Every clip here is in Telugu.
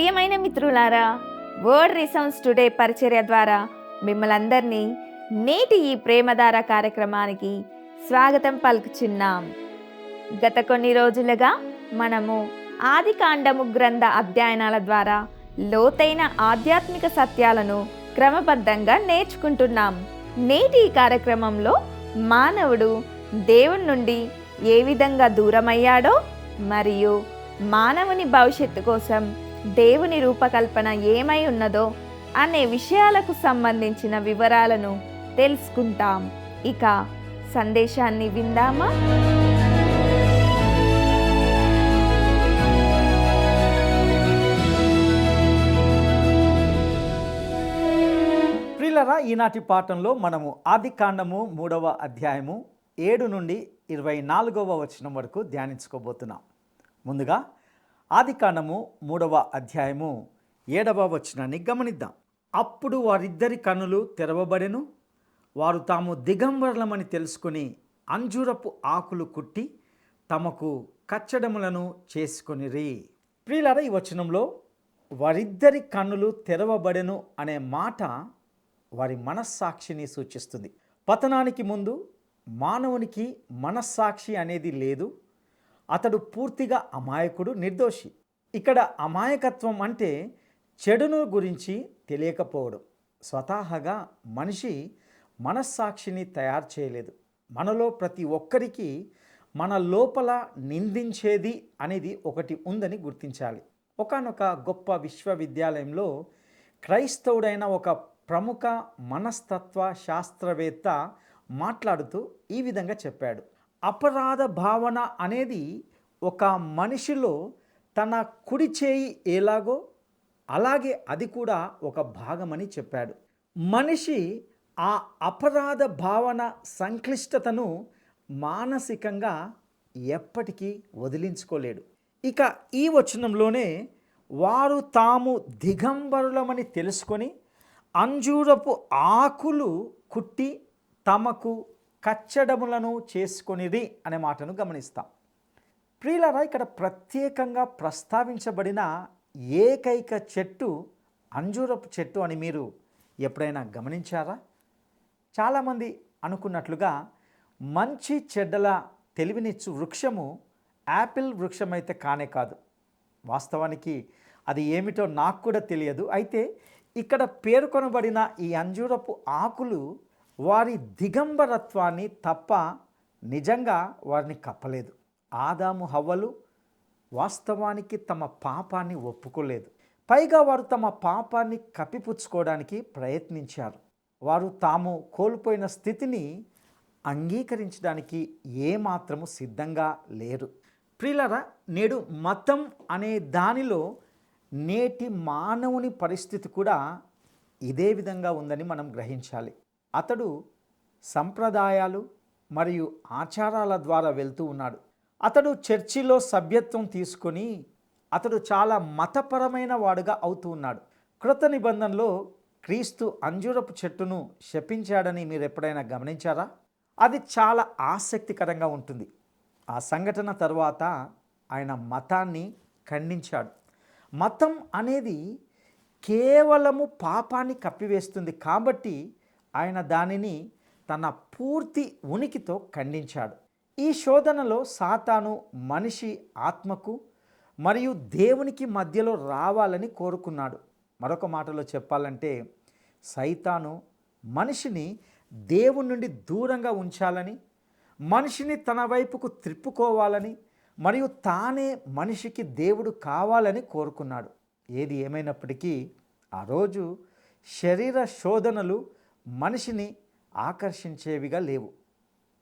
ప్రియమైన మిత్రులారా, వర్డ్ రిసౌండ్స్ టుడే పరిచర్య ద్వారా మిమ్మల్ని అందరినీ నేటి ఈ ప్రేమధార కార్యక్రమానికి స్వాగతం పలుకుచున్నాం. గత కొన్ని రోజులుగా మనము ఆదికాండము గ్రంథ అధ్యయనాల ద్వారా లోతైన ఆధ్యాత్మిక సత్యాలను క్రమబద్ధంగా నేర్చుకుంటున్నాం. నేటి ఈ కార్యక్రమంలో మానవుడు దేవుని నుండి ఏ విధంగా దూరమయ్యాడో మరియు మానవుని భవిష్యత్తు కోసం దేవుని రూపకల్పన ఏమై ఉన్నదో అనే విషయాలకు సంబంధించిన వివరాలను తెలుసుకుంటాం. ఇక సందేశాన్ని విందామా? ప్రియులారా, ఈనాటి పాఠంలో మనము ఆదికాండము 3వ అధ్యాయము 7 నుండి 24వ వచనం వరకు ధ్యానించుకోబోతున్నాం. ముందుగా ఆదికాండము 3వ అధ్యాయము 7వ వచనాన్ని గమనిద్దాం. అప్పుడు వారిద్దరి కన్నులు తెరవబడెను, వారు తాము దిగంబరులమని తెలుసుకుని అంజూరపు ఆకులు కుట్టి తమకు కచ్చడములను చేసుకొనిరి. ప్రియులారా, ఈ వచనంలో వారిద్దరి కన్నులు తెరవబడెను అనే మాట వారి మనస్సాక్షిని సూచిస్తుంది. పతనానికి ముందు మానవునికి మనస్సాక్షి అనేది లేదు. అతడు పూర్తిగా అమాయకుడు, నిర్దోషి. ఇక్కడ అమాయకత్వం అంటే చెడును గురించి తెలియకపోవడం. స్వతహాగా మనిషి మనస్సాక్షిని తయారు చేయలేదు. మనలో ప్రతి ఒక్కరికి మన లోపల నిందించేది అనేది ఒకటి ఉందని గుర్తించాలి. ఒకానొక గొప్ప విశ్వవిద్యాలయంలో క్రైస్తవుడైన ఒక ప్రముఖ మనస్తత్వ శాస్త్రవేత్త మాట్లాడుతూ ఈ విధంగా చెప్పాడు. అపరాధ భావన అనేది ఒక మనిషిలో తన కుడి చేయి ఎలాగో అలాగే అది కూడా ఒక భాగమని చెప్పాడు. మనిషి ఆ అపరాధ భావన సంక్లిష్టతను మానసికంగా ఎప్పటికీ వదిలించుకోలేడు. ఇక ఈ వచనంలోనే వారు తాము దిగంబరులమని తెలుసుకొని అంజూరపు ఆకులు కుట్టి తమకు కచ్చడములను చేసుకొనిది అనే మాటను గమనిస్తాం. ప్రియులారా, ఇక్కడ ప్రత్యేకంగా ప్రస్తావించబడిన ఏకైక చెట్టు అంజూరపు చెట్టు అని మీరు ఎప్పుడైనా గమనించారా? చాలామంది అనుకున్నట్లుగా మంచి చెడ్డల తెలివినిచ్చు వృక్షము యాపిల్ వృక్షం అయితే కానే కాదు. వాస్తవానికి అది ఏమిటో నాకు కూడా తెలియదు. అయితే ఇక్కడ పేర్కొనబడిన ఈ అంజూరపు ఆకులు వారి దిగంబరత్వాన్ని తప్ప నిజంగా వారిని కప్పలేదు. ఆదాము హవ్వలు వాస్తవానికి తమ పాపాన్ని ఒప్పుకోలేదు. పైగా వారు తమ పాపాన్ని కప్పిపుచ్చుకోవడానికి ప్రయత్నించారు. వారు తాము కోల్పోయిన స్థితిని అంగీకరించడానికి ఏమాత్రము సిద్ధంగా లేరు. ప్రియులారా, నేడు మతం అనే దానిలో నేటి మానవుని పరిస్థితి కూడా ఇదే విధంగా ఉందని మనం గ్రహించాలి. అతడు సంప్రదాయాలు మరియు ఆచారాల ద్వారా వెళ్తూ ఉన్నాడు. అతడు చర్చిలో సభ్యత్వం తీసుకొని అతడు చాలా మతపరమైన వాడుగా అవుతూ ఉన్నాడు. కృత నిబంధనలో క్రీస్తు అంజూరపు చెట్టును శపించాడని మీరు ఎప్పుడైనా గమనించారా? అది చాలా ఆసక్తికరంగా ఉంటుంది. ఆ సంఘటన తర్వాత ఆయన మతాన్ని ఖండించాడు. మతం అనేది కేవలము పాపాన్ని కప్పివేస్తుంది కాబట్టి ఆయన దానిని తన పూర్తి ఉనికితో ఖండించాడు. ఈ శోధనలో సాతాను మనిషి ఆత్మకు మరియు దేవునికి మధ్యలో రావాలని కోరుకున్నాడు. మరొక మాటలో చెప్పాలంటే సైతాను మనిషిని దేవుని నుండి దూరంగా ఉంచాలని, మనిషిని తన వైపుకు త్రిప్పుకోవాలని మరియు తానే మనిషికి దేవుడు కావాలని కోరుకున్నాడు. ఏది ఏమైనప్పటికీ ఆ రోజు శరీర శోధనలు మనిషిని ఆకర్షించేవిగా లేవు.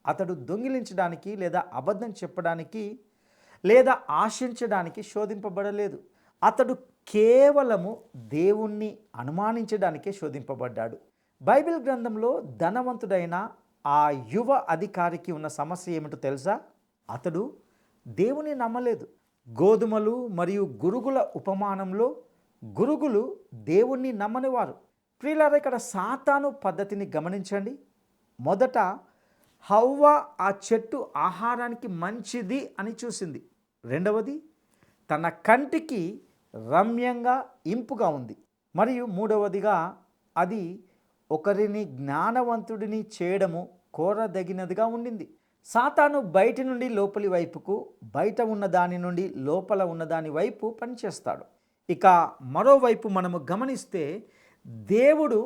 అతడు దొంగిలించడానికి లేదా అబద్ధం చెప్పడానికి లేదా ఆశించడానికి శోధింపబడలేదు. అతడు కేవలము దేవుణ్ణి అనుమానించడానికే శోధింపబడ్డాడు. బైబిల్ గ్రంథంలో ధనవంతుడైన ఆ యువ అధికారికి ఉన్న సమస్య ఏమిటో తెలుసా? అతడు దేవుని నమ్మలేదు. గోధుమలు మరియు గురుగుల ఉపమానంలో గురుగులు దేవుణ్ణి నమ్మనివారు. ప్రియులారా, ఇక్కడ సాతాను పద్ధతిని గమనించండి. మొదట హవ్వ ఆ చెట్టు ఆహారానికి మంచిది అని చూసింది. రెండవది, తన కంటికి రమ్యంగా ఇంపుగా ఉంది. మరియు మూడవదిగా అది ఒకరిని జ్ఞానవంతుడిని చేయడము కోరదగినదిగా ఉండింది. సాతాను బయటి నుండి లోపలి వైపుకు, బయట ఉన్న దాని నుండి లోపల ఉన్న దాని వైపు పనిచేస్తాడు. ఇక మరోవైపు మనము గమనిస్తే దేవుడు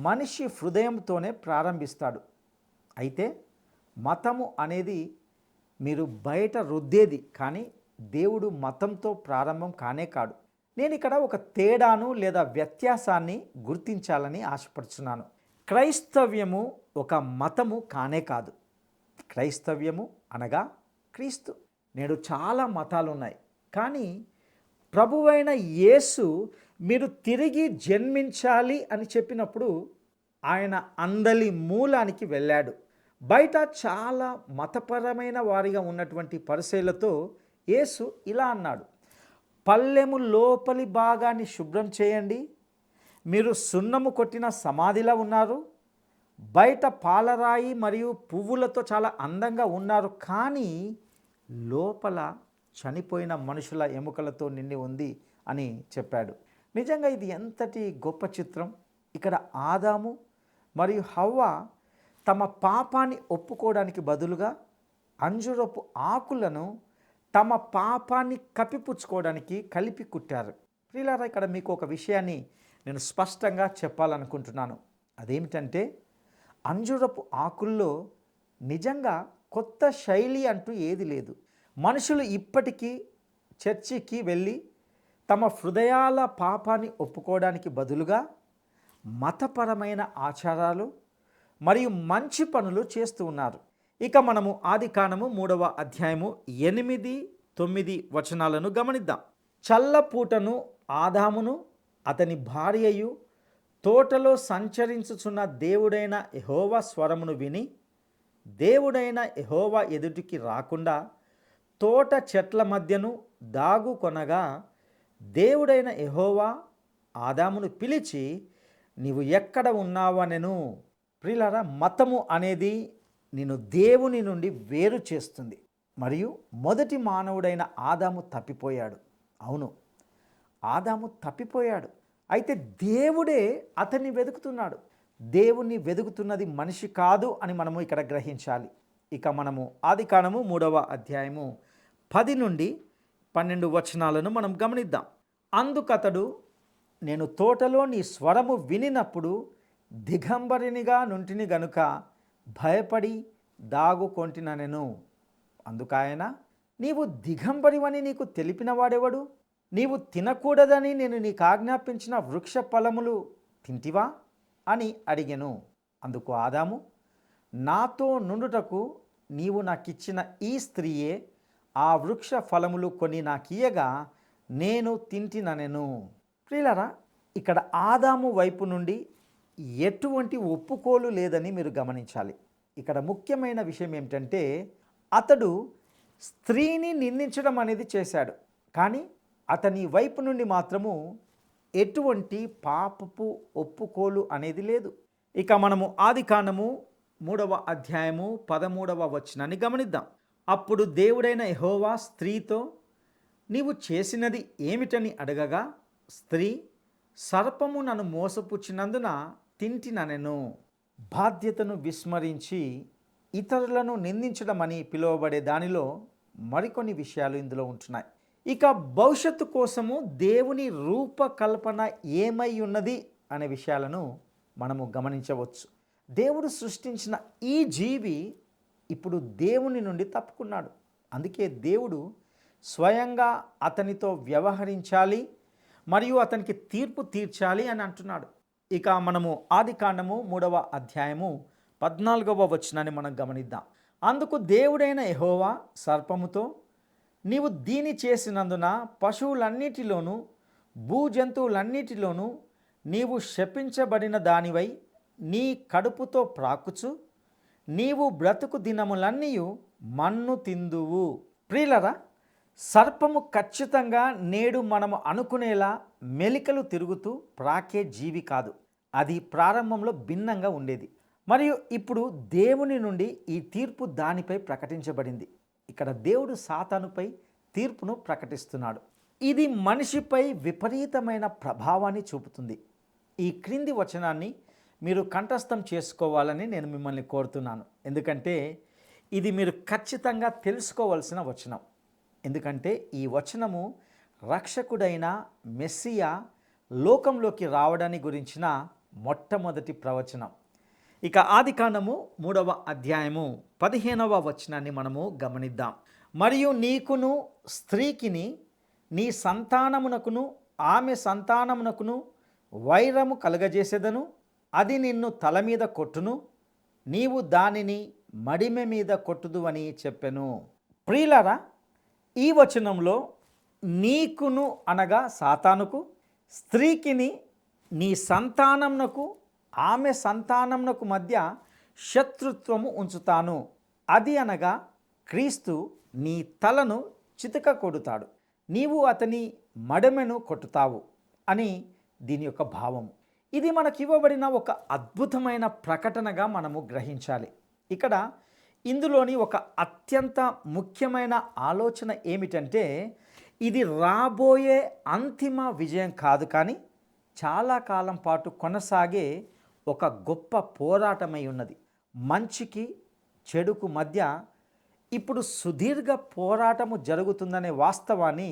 మనిషి హృదయంతోనే ప్రారంభిస్తాడు. అయితే మతము అనేది మీరు బయట రుద్దేది, కానీ దేవుడు మతంతో ప్రారంభం కానే కాడు. నేను ఇక్కడ ఒక తేడాను లేదా వ్యత్యాసాన్ని గుర్తించాలని ఆశపడుతున్నాను. క్రైస్తవ్యము ఒక మతము కానే కాదు. క్రైస్తవ్యము అనగా క్రీస్తు. నేడు చాలా మతాలు ఉన్నాయి, కానీ ప్రభువైన యేసు మీరు తిరిగి జన్మించాలి అని చెప్పినప్పుడు ఆయన అందలి మూలానికి వెళ్ళాడు. బయట చాలా మతపరమైన వారిగా ఉన్నటువంటి పరిసయ్యులతో యేసు ఇలా అన్నాడు, పల్లెము లోపలి భాగాన్ని శుభ్రం చేయండి, మీరు సున్నము కొట్టిన సమాధిలా ఉన్నారు, బయట పాలరాయి మరియు పువ్వులతో చాలా అందంగా ఉన్నారు, కానీ లోపల చనిపోయిన మనుషుల ఎముకలతో నిండి ఉంది అని చెప్పాడు. నిజంగా ఇది ఎంతటి గొప్ప చిత్రం. ఇక్కడ ఆదాము మరియు హవ్వ తమ పాపాన్ని ఒప్పుకోవడానికి బదులుగా అంజురపు ఆకులను తమ పాపాన్ని కప్పిపుచ్చుకోవడానికి కలిపి కుట్టారు. ప్రియులారా, ఇక్కడ మీకు ఒక విషయాన్ని నేను స్పష్టంగా చెప్పాలనుకుంటున్నాను. అదేమిటంటే అంజురపు ఆకుల్లో నిజంగా కొత్త శైలి అంటూ ఏది లేదు. మనుషులు ఇప్పటికీ చర్చికి వెళ్ళి తమ హృదయాల పాపాన్ని ఒప్పుకోవడానికి బదులుగా మతపరమైన ఆచారాలు మరియు మంచి పనులు చేస్తూ ఉన్నారు. ఇక మనము ఆదికాండము 3వ అధ్యాయము 8, 9 వచనాలను గమనిద్దాం. చల్లపూటను ఆదామును అతని భార్యయు తోటలో సంచరించుచున్న దేవుడైన యెహోవా స్వరమును విని దేవుడైన యెహోవా ఎదుటికి రాకుండా తోట చెట్ల మధ్యను దాగుకొనగా దేవుడైన యెహోవా ఆదామును పిలిచి నీవు ఎక్కడ ఉన్నావనెను. ప్రియులారా, మతము అనేది నిన్ను దేవుని నుండి వేరు చేస్తుంది. మరియు మొదటి మానవుడైన ఆదాము తప్పిపోయాడు. అవును, ఆదాము తప్పిపోయాడు. అయితే దేవుడే అతన్ని వెతుకుతున్నాడు. దేవుణ్ణి వెతుకుతున్నది మనిషి కాదు అని మనము ఇక్కడ గ్రహించాలి. ఇక మనము ఆదికాండము 3వ అధ్యాయము 10 నుండి 12 వచనాలను మనం గమనిద్దాం. అందుకతడు నేను తోటలో నీ స్వరము వినినప్పుడు దిగంబరినిగా నుంటిని గనుక భయపడి దాగుకొంటిననెను. అందుకాయన నీవు దిగంబరివని నీకు తెలిపిన వాడెవడు? నీవు తినకూడదని నేను నీకు ఆజ్ఞాపించిన వృక్ష ఫలములు తింటివా అని అడిగెను. అందుకు ఆదాము నాతో నుండుటకు నీవు నాకిచ్చిన ఈ స్త్రీయే ఆ వృక్ష ఫలములు కొని నాకియ్యగా నేను తింటిననెను. ప్రియులారా, ఇక్కడ ఆదాము వైపు నుండి ఎటువంటి ఒప్పుకోలు లేదని మీరు గమనించాలి. ఇక్కడ ముఖ్యమైన విషయం ఏమిటంటే అతడు స్త్రీని నిందించడం అనేది చేశాడు, కానీ అతని వైపు నుండి మాత్రము ఎటువంటి పాపపు ఒప్పుకోలు అనేది లేదు. ఇక మనము ఆదికాండము 3వ అధ్యాయము 13వ వచనాన్ని గమనిద్దాం. అప్పుడు దేవుడైన యెహోవా స్త్రీతో నీవు చేసినది ఏమిటని అడగగా స్త్రీ సర్పము నన్ను మోసపుచ్చినందున తింటిననెను. బాధ్యతను విస్మరించి ఇతరులను నిందించడం అని పిలువబడే దానిలో మరికొన్ని విషయాలు ఇందులో ఉంటున్నాయి. ఇక భవిష్యత్తు కోసము దేవుని రూపకల్పన ఏమై ఉన్నది అనే విషయాలను మనము గమనించవచ్చు. దేవుడు సృష్టించిన ఈ జీవి ఇప్పుడు దేవుని నుండి తప్పుకున్నాడు. అందుకే దేవుడు స్వయంగా అతనితో వ్యవహరించాలి మరియు అతనికి తీర్పు తీర్చాలి అని అంటున్నాడు. ఇక మనము ఆదికాండము 3వ అధ్యాయము 14వ వచనాన్ని మనం గమనిద్దాం. అందుకు దేవుడైన యెహోవా సర్పముతో నీవు దీని చేసినందున పశువులన్నిటిలోనూ భూజంతువులన్నిటిలోనూ నీవు శపించబడిన దానివై నీ కడుపుతో ప్రాకుచు నీవు బ్రతుకు దినములన్నీ మన్ను తిందువు. ప్రియులరా, సర్పము ఖచ్చితంగా నేడు మనము అనుకునేలా మెలికలు తిరుగుతూ ప్రాకే జీవి కాదు. అది ప్రారంభంలో భిన్నంగా ఉండేది. మరియు ఇప్పుడు దేవుని నుండి ఈ తీర్పు దానిపై ప్రకటించబడింది. ఇక్కడ దేవుడు సాతానుపై తీర్పును ప్రకటిస్తున్నాడు. ఇది మనిషిపై విపరీతమైన ప్రభావాన్ని చూపుతుంది. ఈ క్రింది వచనాన్ని మీరు కంఠస్థం చేసుకోవాలని నేను మిమ్మల్ని కోరుతున్నాను. ఎందుకంటే ఇది మీరు ఖచ్చితంగా తెలుసుకోవాల్సిన వచనం. ఎందుకంటే ఈ వచనము రక్షకుడైన మెస్సియా లోకంలోకి రావడాన్ని గురించిన మొట్టమొదటి ప్రవచనం. ఇక ఆదికాండము 3వ అధ్యాయము 15వ వచనాన్ని మనము గమనిద్దాం. మరియు నీకును స్త్రీకిని నీ సంతానమునకును ఆమె సంతానమునకును వైరము కలుగజేసేదను, అది నిన్ను తల మీద కొట్టును, నీవు దానిని మడిమె మీద కొట్టుదు అని చెప్పెను. ప్రియులారా, ఈ వచనంలో నీకును అనగా సాతానుకు, స్త్రీకిని నీ సంతానమునకు ఆమె సంతానమునకు మధ్య శత్రుత్వము ఉంచుతాను, అది అనగా క్రీస్తు నీ తలను చితక కొడుతాడు, నీవు అతని మడమెను కొట్టుతావు అని దీని యొక్క భావము. ఇది మనకి ఇవ్వబడిన ఒక అద్భుతమైన ప్రకటనగా మనము గ్రహించాలి. ఇక్కడ ఇందులోని ఒక అత్యంత ముఖ్యమైన ఆలోచన ఏమిటంటే, ఇది రాబోయే అంతిమ విజయం కాదు, కానీ చాలా కాలం పాటు కొనసాగే ఒక గొప్ప పోరాటమై ఉన్నది. మంచికి చెడుకు మధ్య ఇప్పుడు సుదీర్ఘ పోరాటము జరుగుతుందనే వాస్తవాన్ని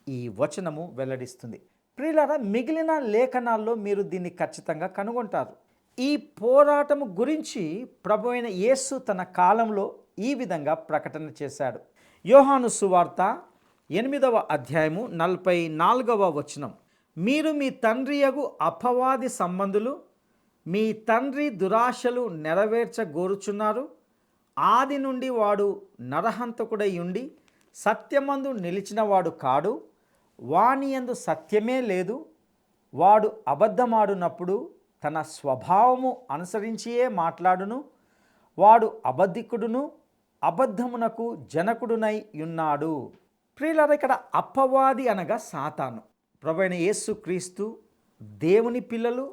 ఈ వచనము వెల్లడిస్తుంది. ప్రియులారా, మిగిలిన లేఖనాల్లో మీరు దీన్ని ఖచ్చితంగా కనుగొంటారు. ఈ పోరాటము గురించి ప్రభువైన యేసు తన కాలంలో ఈ విధంగా ప్రకటన చేశాడు. యోహాను సువార్త 8వ అధ్యాయము 44వ వచనం, మీరు మీ తండ్రియగు అపవాది సంబంధులు, మీ తండ్రి దురాశలు నెరవేర్చగోరుచున్నారు. ఆది నుండి వాడు నరహంతకుడై ఉండి సత్యమందు నిలిచినవాడు కాడు, వాని యందు సత్యమే లేదు. వాడు అబద్ధమాడునప్పుడు తన స్వభావము అనుసరించియే మాట్లాడును. వాడు అబద్ధికుడును అబద్ధమునకు జనకుడునై ఉన్నాడు. ప్రియులారా, ఇక్కడ అపవాది అనగా సాతాను. ప్రభువైన యేసుక్రీస్తు దేవుని పిల్లలు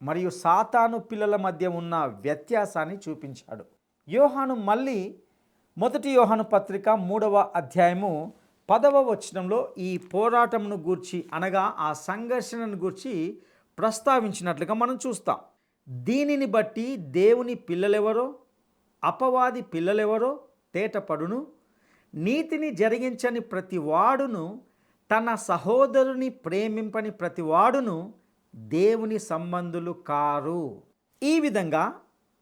మరియు సాతాను పిల్లల మధ్య ఉన్న వ్యత్యాసాన్ని చూపించాడు. యోహాను మళ్ళీ 1 యోహాను పత్రిక 3వ అధ్యాయము 10వ వచనంలో ఈ పోరాటమును గూర్చి అనగా ఆ సంఘర్షణను గూర్చి ప్రస్తావించినట్లుగా మనం చూస్తాం. దీనిని బట్టి దేవుని పిల్లలెవరో అపవాది పిల్లలెవరో తేటపడును. నీతిని జరిగించని ప్రతి వాడును, తన సహోదరుని ప్రేమింపని ప్రతి వాడును దేవుని సంబంధులు కారు. ఈ విధంగా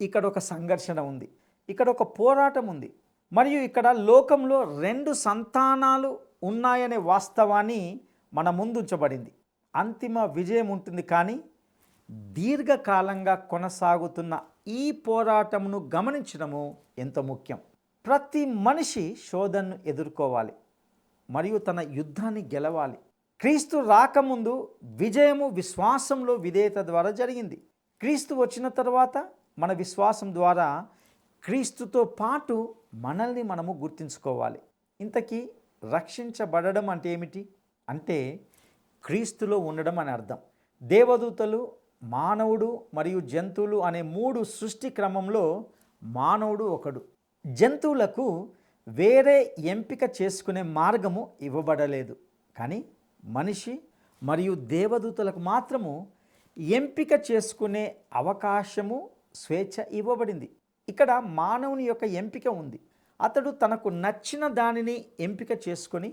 ఇక్కడ ఒక సంఘర్షణ ఉంది, ఇక్కడ ఒక పోరాటం ఉంది. మరియు ఇక్కడ లోకంలో 2 సంతానాలు ఉన్నాయనే వాస్తవాన్ని మన ముందుంచబడింది. అంతిమ విజయం ఉంటుంది, కానీ దీర్ఘకాలంగా కొనసాగుతున్న ఈ పోరాటమును గమనించడము ఎంతో ముఖ్యం. ప్రతి మనిషి శోధనను ఎదుర్కోవాలి మరియు తన యుద్ధాన్ని గెలవాలి. క్రీస్తు రాకముందు విజయము విశ్వాసంలో విధేయత ద్వారా జరిగింది. క్రీస్తు వచ్చిన తర్వాత మన విశ్వాసం ద్వారా క్రీస్తుతో పాటు మనల్ని మనము గుర్తించుకోవాలి. ఇంతకీ రక్షించబడడం అంటే ఏమిటి? అంటే క్రీస్తులో ఉండడం అని అర్థం. దేవదూతలు, మానవుడు మరియు జంతువులు అనే 3 సృష్టి క్రమంలో మానవుడు ఒకడు. జంతువులకు వేరే ఎంపిక చేసుకునే మార్గము ఇవ్వబడలేదు, కానీ మనిషి మరియు దేవదూతలకు మాత్రము ఎంపిక చేసుకునే అవకాశము, స్వేచ్ఛ ఇవ్వబడింది. ఇక్కడ మానవుని యొక్క ఎంపిక ఉంది. అతడు తనకు నచ్చిన దానిని ఎంపిక చేసుకొని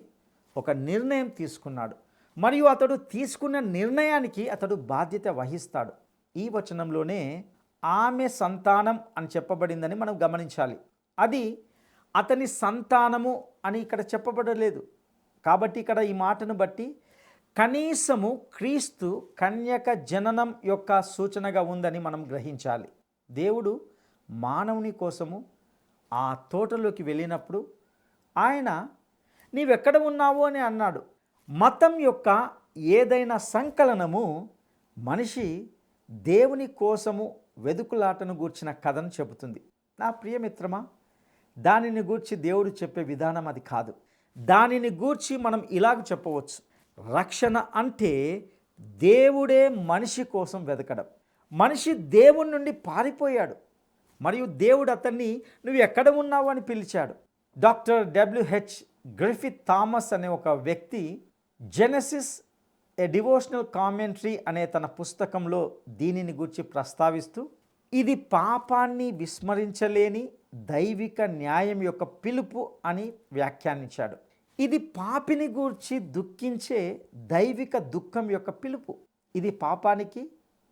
ఒక నిర్ణయం తీసుకున్నాడు మరియు అతడు తీసుకున్న నిర్ణయానికి అతడు బాధ్యత వహిస్తాడు. ఈ వచనంలోనే ఆమె సంతానం అని చెప్పబడిందని మనం గమనించాలి. అది అతని సంతానము అని ఇక్కడ చెప్పబడలేదు. కాబట్టి ఇక్కడ ఈ మాటను బట్టి కనీసము క్రీస్తు కన్యక జననం యొక్క సూచనగా ఉందని మనం గ్రహించాలి. దేవుడు మానవుని కోసము ఆ తోటలోకి వెళ్ళినప్పుడు ఆయన నీవెక్కడ ఉన్నావు అని అన్నాడు. మతం యొక్క ఏదైనా సంకలనము మనిషి దేవుని కోసము వెదుకులాటను గూర్చిన కథను చెబుతుంది. నా ప్రియమిత్రమా, దానిని గూర్చి దేవుడు చెప్పే విధానం అది కాదు. దానిని గూర్చి మనం ఇలాగ చెప్పవచ్చు, రక్షణ అంటే దేవుడే మనిషి కోసం వెతకడం. మనిషి దేవుని నుండి పారిపోయాడు మరియు దేవుడు అతన్ని నువ్వు ఎక్కడ ఉన్నావు అని పిలిచాడు. డాక్టర్ WH గ్రిఫిత్ థామస్ అనే ఒక వ్యక్తి జెనసిస్ ఏ డివోషనల్ కామెంటరీ అనే తన పుస్తకంలో దీనిని గురించి ప్రస్తావిస్తూ ఇది పాపాన్ని విస్మరించలేని దైవిక న్యాయం యొక్క పిలుపు అని వ్యాఖ్యానించాడు. ఇది పాపిని గూర్చి దుఃఖించే దైవిక దుఃఖం యొక్క పిలుపు. ఇది పాపానికి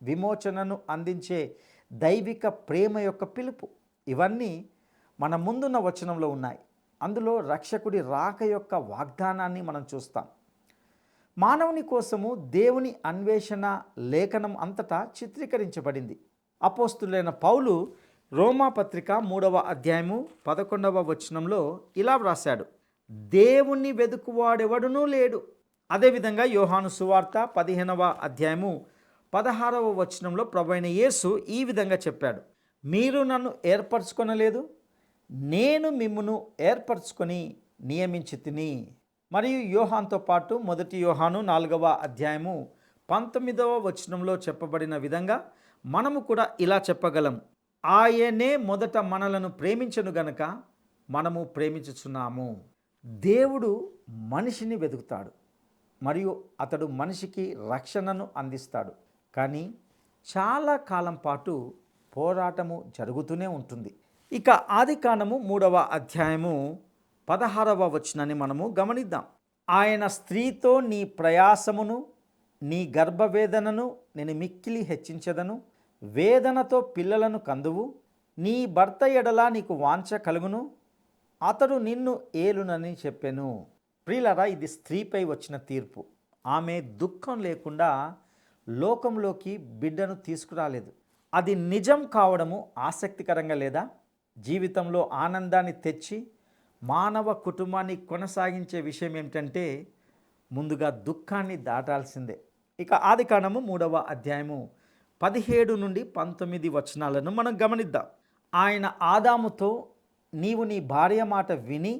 విమోచనను అందించే దైవిక ప్రేమ యొక్క పిలుపు. ఇవన్నీ మన ముందున్న వచనంలో ఉన్నాయి. అందులో రక్షకుడి రాక యొక్క వాగ్దానాన్ని మనం చూస్తాం. మానవుని కోసము దేవుని అన్వేషణ లేఖనం అంతటా చిత్రీకరించబడింది. అపోస్తులైన పౌలు రోమాపత్రిక 3వ అధ్యాయము 11వ వచనంలో ఇలా వ్రాశాడు, దేవుణ్ణి వెదుకువాడెవడునూ లేడు. అదేవిధంగా యోహాను సువార్త 15వ అధ్యాయము 16వ వచనంలో ప్రభువైన యేసు ఈ విధంగా చెప్పాడు, మీరు నన్ను ఏర్పరచుకొనలేదు, నేను మిమ్మును ఏర్పరచుకొని నియమించితిని. మరియు యోహాన్తో పాటు 1 యోహాను 4వ అధ్యాయము 19వ వచనంలో చెప్పబడిన విధంగా మనము కూడా ఇలా చెప్పగలం, ఆయనే మొదట మనలను ప్రేమించెను గనుక మనము ప్రేమించుచున్నాము. దేవుడు మనిషిని వెతుకుతాడు మరియు అతడు మనిషికి రక్షణను అందిస్తాడు. కానీ చాలా కాలం పాటు పోరాటము జరుగుతూనే ఉంటుంది. ఇక ఆదికాండము 3వ అధ్యాయము 16వ వచనాన్ని మనము గమనిద్దాం. ఆయన స్త్రీతో నీ ప్రయాసమును నీ గర్భవేదనను నేను మిక్కిలి హెచ్చించదను, వేదనతో పిల్లలను కందువు, నీ భర్త ఎడల నీకు వాంఛ కలుగును, అతడు నిన్ను ఏలునని చెప్పెను. ప్రియులారా, ఇది స్త్రీపై వచ్చిన తీర్పు. ఆమె దుఃఖం లేకుండా లోకంలోకి బిడ్డను తీసుకురాలేదు. అది నిజం కావడము ఆసక్తికరంగా లేదా? జీవితంలో ఆనందాన్ని తెచ్చి మానవ కుటుంబాన్ని కొనసాగించే విషయం ఏమిటంటే ముందుగా దుఃఖాన్ని దాటాల్సిందే. ఇక ఆదికాండము 3వ అధ్యాయము 17 నుండి 19 వచనాలను మనం గమనిద్దాం. ఆయన ఆదాముతో, నీవు నీ భార్య మాట విని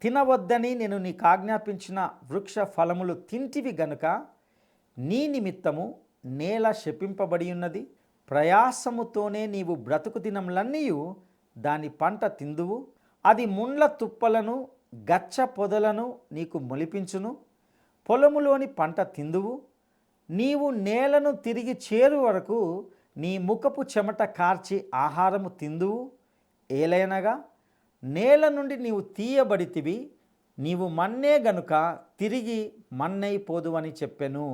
తినవద్దని నేను నీకు ఆజ్ఞాపించిన వృక్ష ఫలములు తింటివి గనుక నీ నిమిత్తము నేల శపింపబడి ఉన్నది, ప్రయాసముతోనే నీవు బ్రతుకు దినములన్నీయు దాని పంట తిందువు, అది ముండ్ల తుప్పలను గచ్చ పొదలను నీకు మొలిపించును, పొలములోని పంట తిందువు, నీవు నేలను తిరిగి చేరు వరకు నీ ముఖపు చెమట కార్చి ఆహారము తిందువు, ఏలైనగా నేల నుండి నీవు తీయబడితివి, నీవు మన్నే గనుక తిరిగి మన్నైపోదు అని చెప్పెను.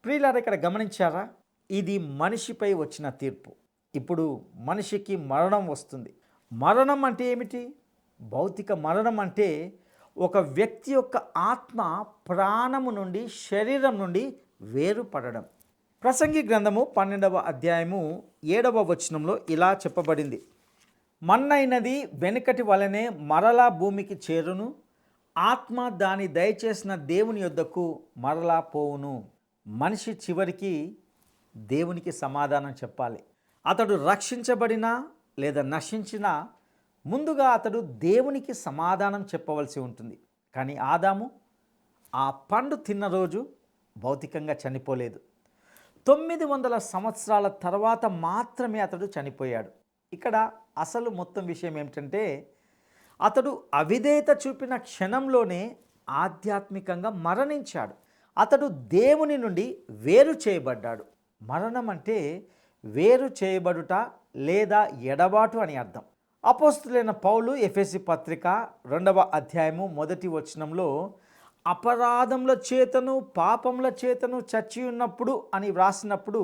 ప్రియులారా, ఇక్కడ గమనించారా? ఇది మనిషిపై వచ్చిన తీర్పు. ఇప్పుడు మనిషికి మరణం వస్తుంది. మరణం అంటే ఏమిటి? భౌతిక మరణం అంటే ఒక వ్యక్తి యొక్క ఆత్మ ప్రాణము నుండి, శరీరం నుండి వేరుపడడం. ప్రసంగి గ్రంథము 12వ అధ్యాయము 7వ వచనంలో ఇలా చెప్పబడింది, మన్నైనది వెనుకటి వలనే మరలా భూమికి చేరును, ఆత్మ దాని దయచేసిన దేవుని యొద్దకు మరలా పోవును. మనిషి చివరికి దేవునికి సమాధానం చెప్పాలి. అతడు రక్షించబడినా లేదా నశించినా ముందుగా అతడు దేవునికి సమాధానం చెప్పవలసి ఉంటుంది. కానీ ఆదాము ఆ పండు తిన్న రోజు భౌతికంగా చనిపోలేదు. 900 సంవత్సరాల తర్వాత మాత్రమే అతడు చనిపోయాడు. ఇక్కడ అసలు మొత్తం విషయం ఏమిటంటే అతడు అవిధేయత చూపిన క్షణంలోనే ఆధ్యాత్మికంగా మరణించాడు. అతడు దేవుని నుండి వేరు చేయబడ్డాడు. మరణం అంటే వేరు చేయబడుట లేదా ఎడబాటు అని అర్థం. అపోస్తులైన పౌలు ఎఫెసీ పత్రిక 2వ అధ్యాయము 1వ వచనంలో అపరాధముల చేతను పాపముల చేతను చచ్చి ఉన్నప్పుడు అని వ్రాసినప్పుడు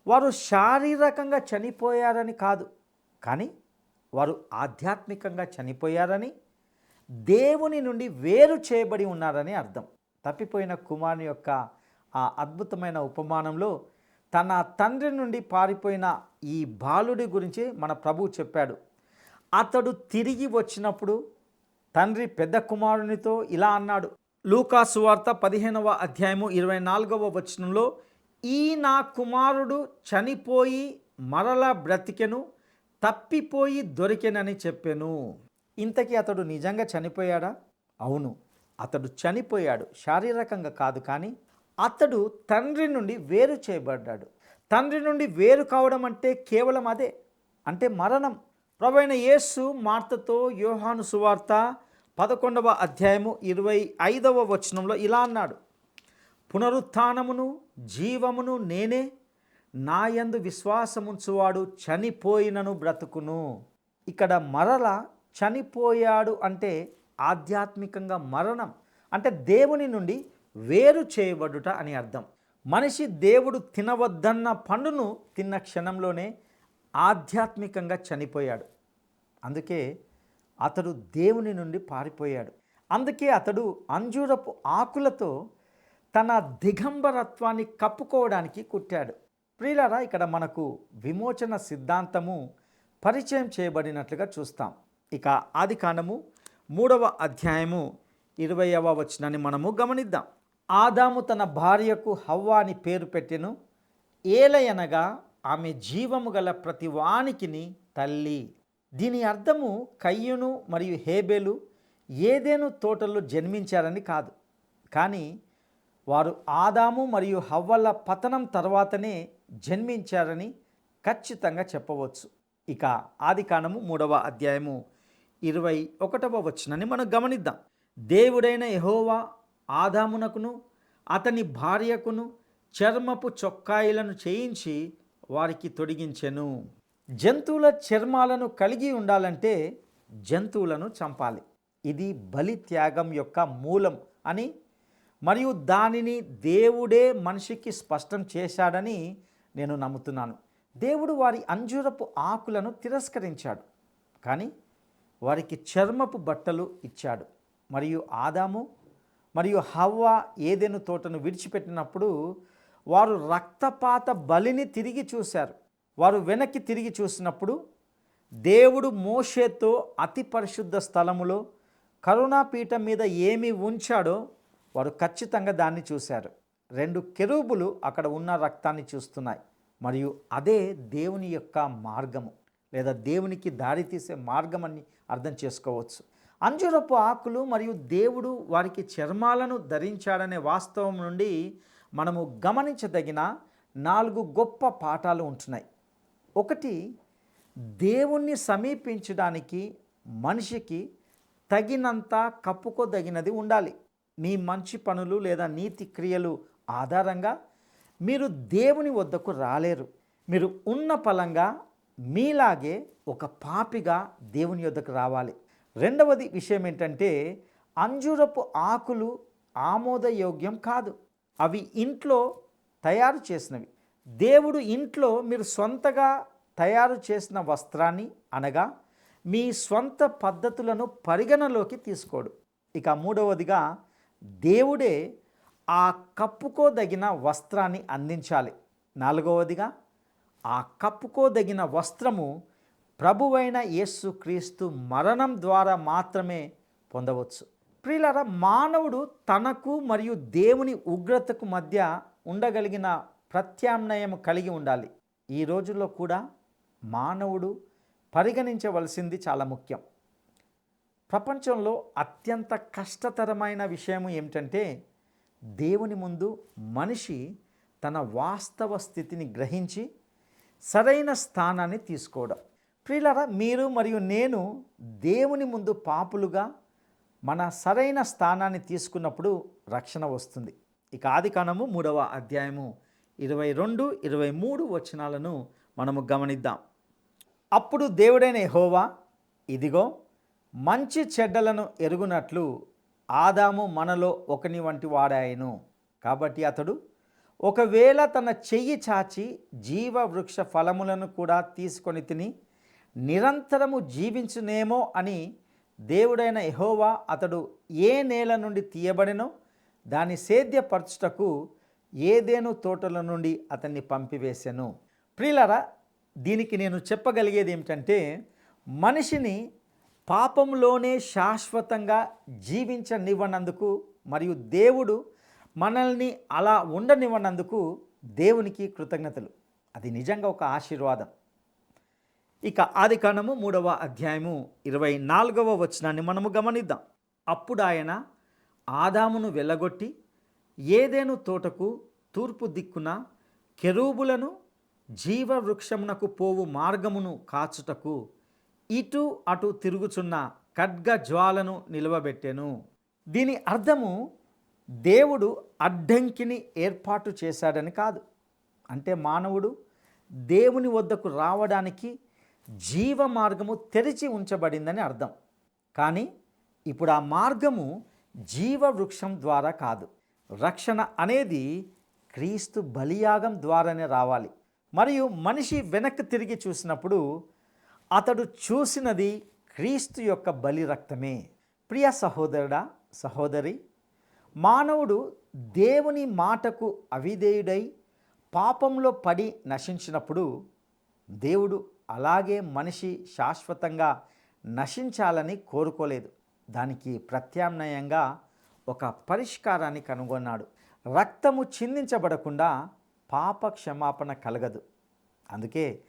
వారు శారీరకంగా చనిపోయారని కాదు, కానీ వారు ఆధ్యాత్మికంగా చనిపోయారని, దేవుని నుండి వేరు చేయబడి ఉన్నారని అర్థం. తప్పిపోయిన కుమారుని యొక్క ఆ అద్భుతమైన ఉపమానంలో తన తండ్రి నుండి పారిపోయిన ఈ బాలుడి గురించి మన ప్రభువు చెప్పాడు. అతడు తిరిగి వచ్చినప్పుడు తండ్రి పెద్ద కుమారునితో ఇలా అన్నాడు. లూకా సువార్త 15వ అధ్యాయము 24వ వచనంలో, ఈ నా కుమారుడు చనిపోయి మరలా బ్రతికెను, తప్పిపోయి దొరికెనని చెప్పెను. ఇంతకీ అతడు నిజంగా చనిపోయాడా? అవును, అతడు చనిపోయాడు. శారీరకంగా కాదు, కానీ అతడు తండ్రి నుండి వేరు చేయబడ్డాడు. తండ్రి నుండి వేరు కావడం అంటే కేవలం అదే, అంటే మరణం. ప్రభువైన యేసు మార్తతో యోహాను సువార్త 11వ అధ్యాయము 25వ వచనంలో ఇలా అన్నాడు, పునరుత్థానమును జీవమును నేనే, నాయందు విశ్వాసముంచువాడు చనిపోయినను బ్రతుకును. ఇక్కడ మరల చనిపోయాడు అంటే ఆధ్యాత్మికంగా మరణం, అంటే దేవుని నుండి వేరు చేయబడుట అని అర్థం. మనిషి దేవుడు తినవద్దన్న పండును తిన్న క్షణంలోనే ఆధ్యాత్మికంగా చనిపోయాడు. అందుకే అతడు దేవుని నుండి పారిపోయాడు. అందుకే అతడు అంజూరపు ఆకులతో తన దిగంబరత్వాన్ని కప్పుకోవడానికి కుట్టాడు. ప్రియులారా, ఇక్కడ మనకు విమోచన సిద్ధాంతము పరిచయం చేయబడినట్లుగా చూస్తాం. ఇక ఆదికాండము 3వ అధ్యాయము 20వ వచనాన్ని మనము గమనిద్దాం. ఆదాము తన భార్యకు హవ్వ అని పేరు పెట్టెను, ఏలయనగా ఆమె జీవము గల ప్రతి వానికిని తల్లి. దీని అర్థము కయ్యూను మరియు హేబెలు ఏదెను తోటల్లో జన్మించారని కాదు, కానీ వారు ఆదాము మరియు హవ్వల పతనం తర్వాతనే జన్మించారని ఖచ్చితంగా చెప్పవచ్చు. ఇక ఆదికాండము 3వ అధ్యాయము 21వ వచనాన్ని మనం గమనిద్దాం. దేవుడైన యెహోవా ఆదామునకును అతని భార్యకును చర్మపు చొక్కాయిలను చేయించి వారికి తొడిగించెను. జంతువుల చర్మాలను కలిగి ఉండాలంటే జంతువులను చంపాలి. ఇది బలి త్యాగం యొక్క మూలం అని మరియు దానిని దేవుడే మనిషికి స్పష్టం చేశాడని నేను నమ్ముతున్నాను. దేవుడు వారి అంజూరపు ఆకులను తిరస్కరించాడు, కానీ వారికి చర్మపు బట్టలు ఇచ్చాడు. మరియు ఆదాము మరియు హవ్వ ఏదెను తోటను విడిచిపెట్టినప్పుడు వారు రక్తపాత బలిని తిరిగి చూశారు. వారు వెనక్కి తిరిగి చూసినప్పుడు దేవుడు మోషేతో అతి పరిశుద్ధ స్థలములో కరుణాపీఠం మీద ఏమి ఉంచాడో వారు ఖచ్చితంగా దాన్ని చూశారు. 2 కెరూబులు అక్కడ ఉన్న రక్తాన్ని చూస్తున్నాయి, మరియు అదే దేవుని యొక్క మార్గము లేదా దేవునికి దారితీసే మార్గం అని అర్థం చేసుకోవచ్చు. అంజూరపు ఆకులు మరియు దేవుడు వారికి చర్మాలను ధరించాడనే వాస్తవం నుండి మనము గమనించదగిన 4 గొప్ప పాఠాలు ఉంటున్నాయి. ఒకటి, దేవుణ్ణి సమీపించడానికి మనిషికి తగినంత కప్పుకోదగినది ఉండాలి. మీ మంచి పనులు లేదా నీతి క్రియలు ఆధారంగా మీరు దేవుని వద్దకు రాలేరు. మీరు ఉన్న పలంగా మీలాగే ఒక పాపిగా దేవుని వద్దకు రావాలి. రెండవది విషయం ఏంటంటే, అంజూరపు ఆకులు ఆమోదయోగ్యం కాదు. అవి ఇంట్లో తయారు చేసినవి. దేవుడు ఇంట్లో మీరు సొంతగా తయారు చేసిన వస్త్రాన్ని అనగా మీ స్వంత పద్ధతులను పరిగణలోకి తీసుకోడు. ఇక మూడవదిగా దేవుడే ఆ కప్పుకోదగిన వస్త్రాన్ని అందించాలి. నాలుగవదిగా ఆ కప్పుకోదగిన వస్త్రము ప్రభువైన యేసుక్రీస్తు మరణం ద్వారా మాత్రమే పొందవచ్చు. ప్రియులారా, మానవుడు తనకు మరియు దేవుని ఉగ్రతకు మధ్య ఉండగలిగిన ప్రత్యామ్నాయం కలిగి ఉండాలి. ఈ రోజుల్లో కూడా మానవుడు పరిగణించవలసింది చాలా ముఖ్యం. ప్రపంచంలో అత్యంత కష్టతరమైన విషయం ఏమిటంటే, దేవుని ముందు మనిషి తన వాస్తవ స్థితిని గ్రహించి సరైన స్థానాన్ని తీసుకోవడం. ప్రియులారా, మీరు మరియు నేను దేవుని ముందు పాపులుగా మన సరైన స్థానాన్ని తీసుకున్నప్పుడు రక్షణ వస్తుంది. ఇక ఆదికాండము 3వ అధ్యాయము 22, 23 వచనాలను మనము గమనిద్దాం. అప్పుడు దేవుడైన యెహోవా, ఇదిగో మంచి చెడ్డలను ఎరుగునట్లు ఆదాము మనలో ఒకని వంటి వాడాయను. కాబట్టి అతడు ఒకవేళ తన చెయ్యి చాచి జీవ వృక్ష ఫలములను కూడా తీసుకొని తిని నిరంతరము జీవించునేమో అని దేవుడైన యెహోవా అతడు ఏ నేల నుండి తీయబడినో దాన్ని సేద్యపరచుటకు ఏదేను తోటల నుండి అతన్ని పంపివేశాను. ప్రియులారా, దీనికి నేను చెప్పగలిగేది ఏమిటంటే, మనిషిని పాపంలోనే శాశ్వతంగా జీవించనివ్వనందుకు మరియు దేవుడు మనల్ని అలా ఉండనివ్వనందుకు దేవునికి కృతజ్ఞతలు. అది నిజంగా ఒక ఆశీర్వాదం. ఇక ఆదికాండము 3వ అధ్యాయము 24వ వచనాన్ని మనము గమనిద్దాం. అప్పుడు ఆయన ఆదామును వెళ్ళగొట్టి ఏదెను తోటకు తూర్పు దిక్కున కెరూబులను జీవవృక్షమునకు పోవు మార్గమును కాచుటకు ఇటు అటు తిరుగుచున్న ఖడ్గ జ్వాలను నిలవబెట్టెను. దీని అర్థము, దేవుడు అడ్డంకిని ఏర్పాటు చేశాడని కాదు. అంటే మానవుడు దేవుని వద్దకు రావడానికి జీవ మార్గము తెరిచి ఉంచబడిందని అర్థం. కానీ ఇప్పుడు ఆ మార్గము జీవ వృక్షం ద్వారా కాదు. రక్షణ అనేది క్రీస్తు బలియాగం ద్వారానే రావాలి. మరియు మనిషి వెనక్కి తిరిగి చూసినప్పుడు అతడు చూసినది క్రీస్తు యొక్క బలి రక్తమే. ప్రియ సహోదరుడా, సహోదరి, మానవుడు దేవుని మాటకు అవిధేయుడై పాపంలో పడి నశించినప్పుడు దేవుడు అలాగే మనిషి శాశ్వతంగా నశించాలని కోరుకోలేదు. దానికి ప్రత్యామ్నాయంగా ఒక పరిష్కారాన్ని కనుగొన్నాడు. రక్తము చిందించబడకుండా పాప క్షమాపణ కలగదు. అందుకే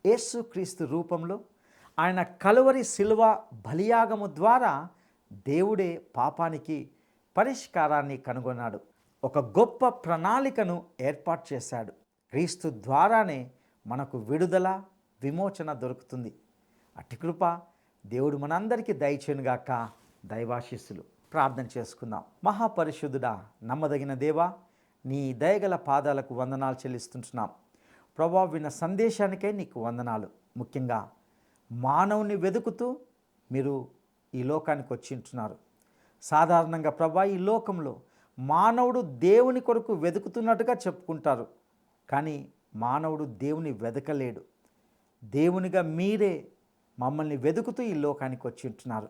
యేసుక్రీస్తు రూపంలో ఆయన కలువరి శిలువ బలియాగము ద్వారా దేవుడే పాపానికి పరిష్కారాన్ని కనుగొన్నాడు. ఒక గొప్ప ప్రణాళికను ఏర్పాటు చేశాడు. క్రీస్తు ద్వారానే మనకు విడుదల, విమోచన దొరుకుతుంది. అట్టి కృప దేవుడు మనందరికీ దయచేయునుగాక. దైవాశీస్సులు. ప్రార్థన చేసుకుందాం. మహాపరిశుద్ధుడా, నమ్మదగిన దేవా, నీ దయగల పాదాలకు వందనాలు చెల్లిస్తుంటున్నాం. ప్రభా, విన్న సందేశానికే నీకు వందనాలు. ముఖ్యంగా మానవుని వెతుకుతూ మీరు ఈ లోకానికి వచ్చి ఉంటున్నారు. సాధారణంగా ప్రభా, ఈ లోకంలో మానవుడు దేవుని కొరకు వెతుకుతున్నట్టుగా చెప్పుకుంటారు. కానీ మానవుడు దేవుని వెతకలేడు. దేవునిగా మీరే మమ్మల్ని వెతుకుతూ ఈ లోకానికి వచ్చి ఉంటున్నారు.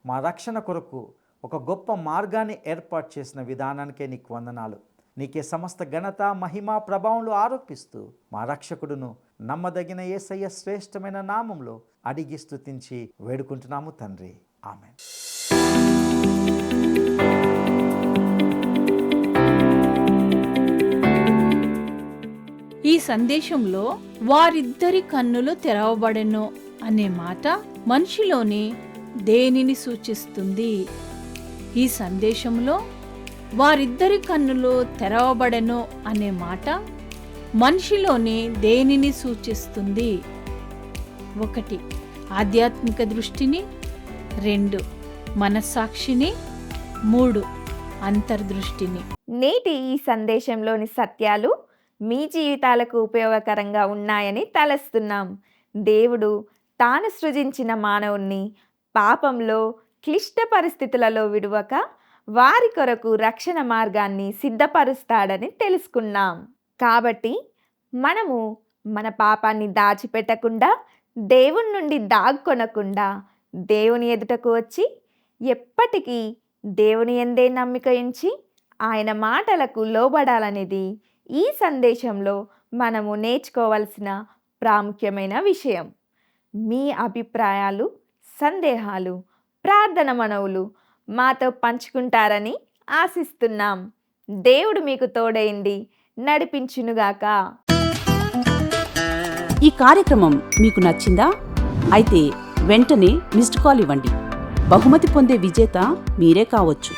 మా రక్షణ కొరకు ఒక గొప్ప మార్గాన్ని ఏర్పాటు చేసిన విధానానికే నీకు వందనాలు. నీకే సమస్త ఘనత, మహిమ, ప్రభావంలో ఆరోపిస్తూ మా రక్షకుడును నమ్మదగిన యేసయ్య శ్రేష్టమైన నామంలో అడిగి స్తుతించి వేడుకుంటున్నాము తండ్రి. ఆమేన్. ఈ సందేశంలో వారిద్దరి కన్నులు తెరవబడెను అనే మాట మనిషిలోని దేనిని సూచిస్తుంది? ఈ సందేశంలో వారిద్దరి కన్నులు తెరవబడెను అనే మాట మనిషిలోని దేనిని సూచిస్తుంది? 1. ఆధ్యాత్మిక దృష్టిని, 2. మనస్సాక్షిని, 3. అంతర్దృష్టిని. నేటి ఈ సందేశంలోని సత్యాలు మీ జీవితాలకు ఉపయోగకరంగా ఉన్నాయని తలస్తున్నాం. దేవుడు తాను సృజించిన మానవుణ్ణి పాపంలో, క్లిష్ట పరిస్థితులలో విడువక వారి కొరకు రక్షణ మార్గాన్ని సిద్ధపరుస్తాడని తెలుసుకున్నాం. కాబట్టి మనము మన పాపాన్ని దాచిపెట్టకుండా, దేవుని నుండి దాక్కొనకుండా దేవుని ఎదుటకు వచ్చి ఎప్పటికీ దేవుని యందే నమ్మిక ఉంచి ఆయన మాటలకు లోబడాలనేది ఈ సందేశంలో మనము నేర్చుకోవాల్సిన ప్రాముఖ్యమైన విషయం. మీ అభిప్రాయాలు, సందేహాలు, ప్రార్థన మనవులు మాతో పంచుకుంటారని ఆశిస్తున్నాం. దేవుడు మీకు తోడైండి నడిపించునుగాక. ఈ కార్యక్రమం మీకు నచ్చిందా? అయితే వెంటనే మిస్డ్ కాల్ ఇవ్వండి. బహుమతి పొందే విజేత మీరే కావచ్చు.